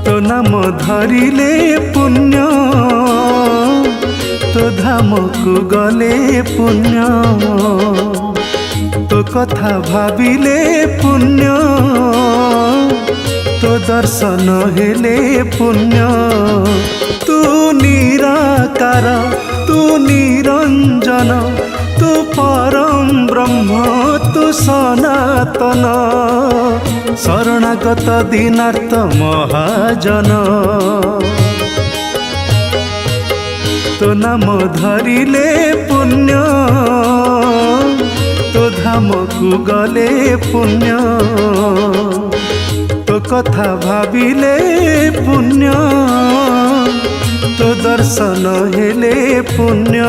तो नाम धरिले पुण्य तो धाम को गले पुण्य तो कथा भाविले पुण्य तो दर्शन हेले पुण्य तू निराकार तू निरंजन तू परम ब्रह्म तू सनातन शरणागत दीनार्थ महाजन तो नाम धरिले पुण्य तो धाम को गले पुण्य तो कथा भाविले पुण्य तो दर्शन हेले पुण्य।